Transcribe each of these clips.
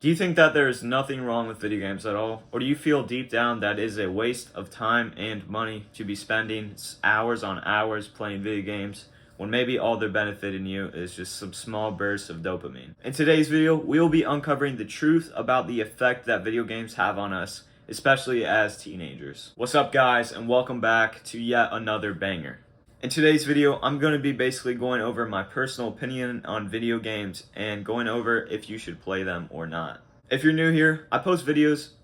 Do you think that there is nothing wrong with video games at all? Or do you feel deep down that it is a waste of time and money to be spending hours on hours playing video games when maybe all they're benefiting you is just some small bursts of dopamine? In today's video, we will be uncovering the truth about the effect that video games have on us, especially as teenagers. What's up, guys, and welcome back to yet another banger. In today's video, I'm going to be basically going over my personal opinion on video games and going over if you should play them or not. If you're new here, I post videos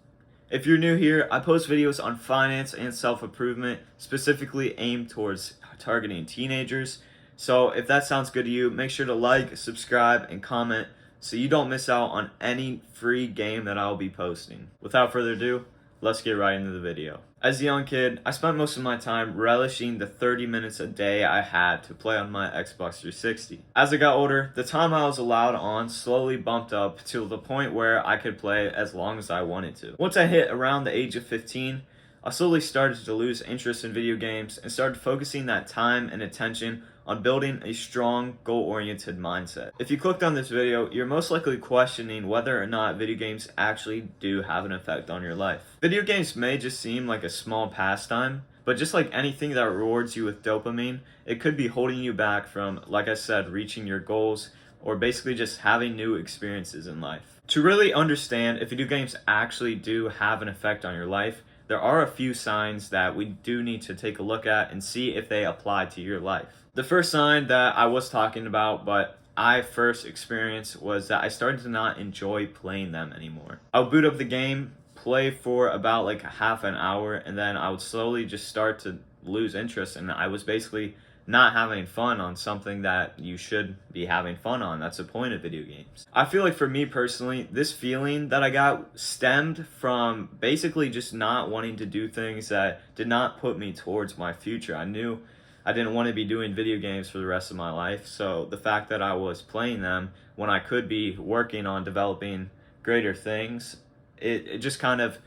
on finance and self-improvement, specifically aimed towards targeting teenagers. So if that sounds good to you, make sure to like, subscribe, and comment so you don't miss out on any free game that I'll be posting. Without further ado, let's get right into the video. As a young kid, I spent most of my time relishing the 30 minutes a day I had to play on my Xbox 360. As I got older, the time I was allowed on slowly bumped up to the point where I could play as long as I wanted to. Once I hit around the age of 15, I slowly started to lose interest in video games and started focusing that time and attention on building a strong, goal-oriented mindset. If you clicked on this video, you're most likely questioning whether or not video games actually do have an effect on your life. Video games may just seem like a small pastime, but just like anything that rewards you with dopamine, it could be holding you back from, like I said, reaching your goals or basically just having new experiences in life. To really understand if video games actually do have an effect on your life, there are a few signs that we do need to take a look at and see if they apply to your life. The first sign that I was talking about, but I first experienced, was that I started to not enjoy playing them anymore. I would boot up the game, play for about like a half an hour, and then I would slowly just start to lose interest, and I was basically not having fun on something that you should be having fun on. That's the point of video games. I feel like for me personally, this feeling that I got stemmed from basically just not wanting to do things that did not put me towards my future. I knew I didn't want to be doing video games for the rest of my life, so the fact that I was playing them when I could be working on developing greater things, it just kind of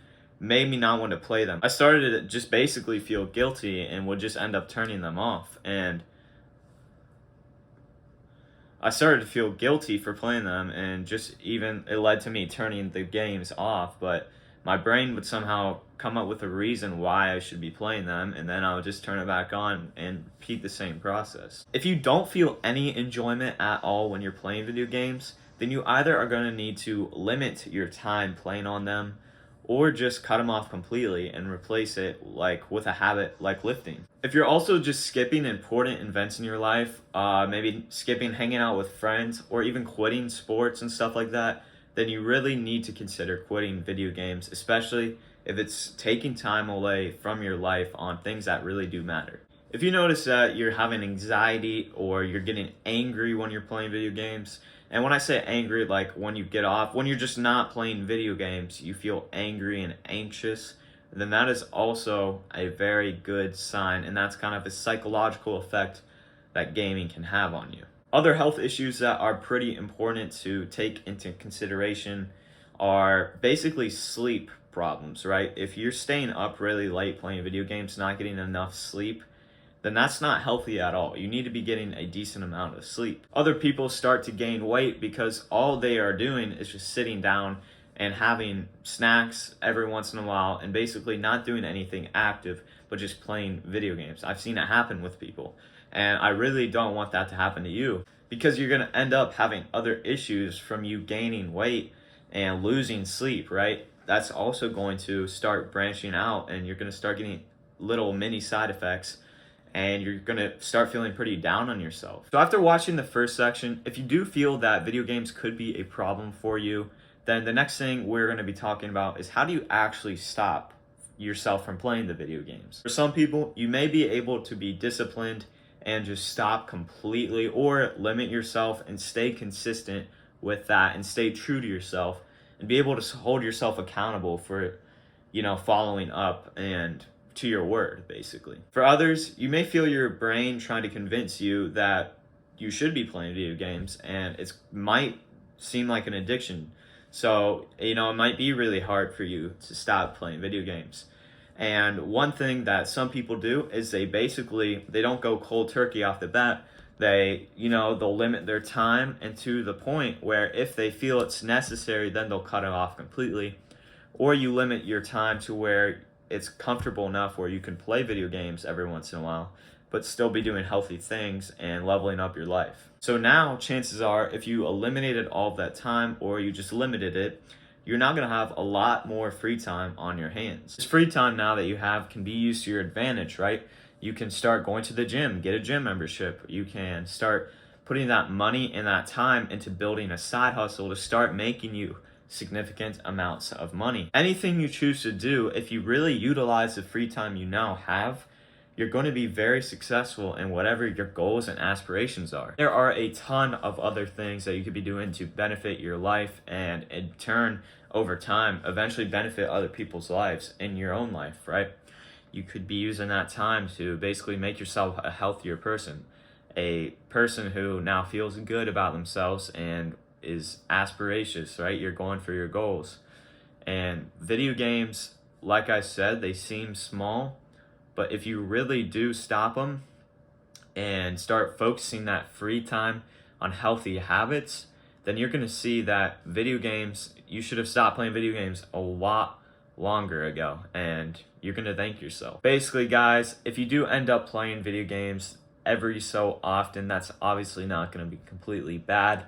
made me not want to play them. I started to just basically feel guilty and would just end up turning them off. And I started to feel guilty for playing them, and just even it led to me turning the games off. But my brain would somehow come up with a reason why I should be playing them, and then I would just turn it back on and repeat the same process. If you don't feel any enjoyment at all when you're playing video games, then you either are going to need to limit your time playing on them, or just cut them off completely and replace it like with a habit like lifting. If you're also just skipping important events in your life, maybe skipping hanging out with friends, or even quitting sports and stuff like that, then you really need to consider quitting video games, especially if it's taking time away from your life on things that really do matter. If you notice that you're having anxiety or you're getting angry when you're playing video games, and when I say angry, like when you get off, when you're just not playing video games, you feel angry and anxious, then that is also a very good sign, and that's kind of a psychological effect that gaming can have on you. Other health issues that are pretty important to take into consideration are basically sleep problems, right? If you're staying up really late playing video games, not getting enough sleep, then that's not healthy at all. You need to be getting a decent amount of sleep. Other people start to gain weight because all they are doing is just sitting down and having snacks every once in a while and basically not doing anything active, but just playing video games. I've seen it happen with people, and I really don't want that to happen to you, because you're gonna end up having other issues from you gaining weight and losing sleep, right? That's also going to start branching out, and you're gonna start getting little mini side effects, and you're gonna start feeling pretty down on yourself. So after watching the first section, if you do feel that video games could be a problem for you, then the next thing we're gonna be talking about is how do you actually stop yourself from playing the video games. For some people, you may be able to be disciplined and just stop completely, or limit yourself and stay consistent with that and stay true to yourself and be able to hold yourself accountable for, following up and to your word, basically. For others, you may feel your brain trying to convince you that you should be playing video games, and it might seem like an addiction. So, it might be really hard for you to stop playing video games. And one thing that some people do is they don't go cold turkey off the bat. They'll limit their time, and to the point where if they feel it's necessary, then they'll cut it off completely. Or you limit your time to where it's comfortable enough where you can play video games every once in a while, but still be doing healthy things and leveling up your life. So now, chances are, if you eliminated all of that time or you just limited it, you're now going to have a lot more free time on your hands. This free time now that you have can be used to your advantage, right? You can start going to the gym, get a gym membership. You can start putting that money and that time into building a side hustle to start making you significant amounts of money. Anything you choose to do, if you really utilize the free time you now have, you're going to be very successful in whatever your goals and aspirations are. There are a ton of other things that you could be doing to benefit your life and in turn, over time, eventually benefit other people's lives in your own life, right? You could be using that time to basically make yourself a healthier person, a person who now feels good about themselves and is aspirations, right? You're going for your goals. And video games, like I said, they seem small, but if you really do stop them and start focusing that free time on healthy habits, then you're going to see that video games, you should have stopped playing video games a lot longer ago, and you're going to thank yourself. Basically, guys, if you do end up playing video games every so often, that's obviously not going to be completely bad.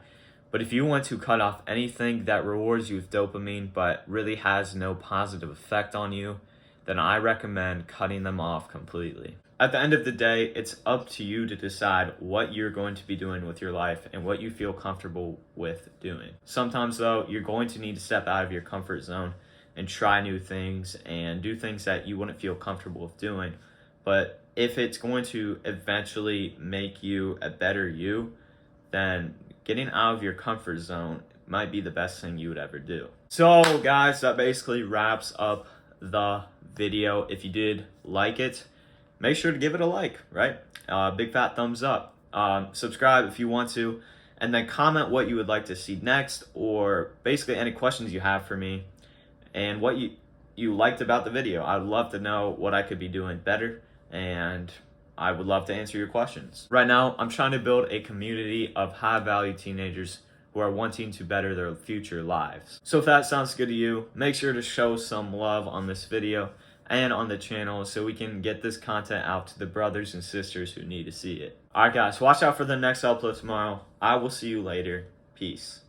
But if you want to cut off anything that rewards you with dopamine but really has no positive effect on you, then I recommend cutting them off completely. At the end of the day, it's up to you to decide what you're going to be doing with your life and what you feel comfortable with doing. Sometimes, though, you're going to need to step out of your comfort zone and try new things and do things that you wouldn't feel comfortable with doing. But if it's going to eventually make you a better you, then getting out of your comfort zone might be the best thing you would ever do. So, guys, that basically wraps up the video. If you did like it, make sure to give it a like, right? Big fat thumbs up. Subscribe if you want to, and then comment what you would like to see next, or basically any questions you have for me and what you liked about the video. I'd love to know what I could be doing better, and I would love to answer your questions. Right now, I'm trying to build a community of high-value teenagers who are wanting to better their future lives. So if that sounds good to you, make sure to show some love on this video and on the channel so we can get this content out to the brothers and sisters who need to see it. Alright guys, watch out for the next upload tomorrow. I will see you later. Peace.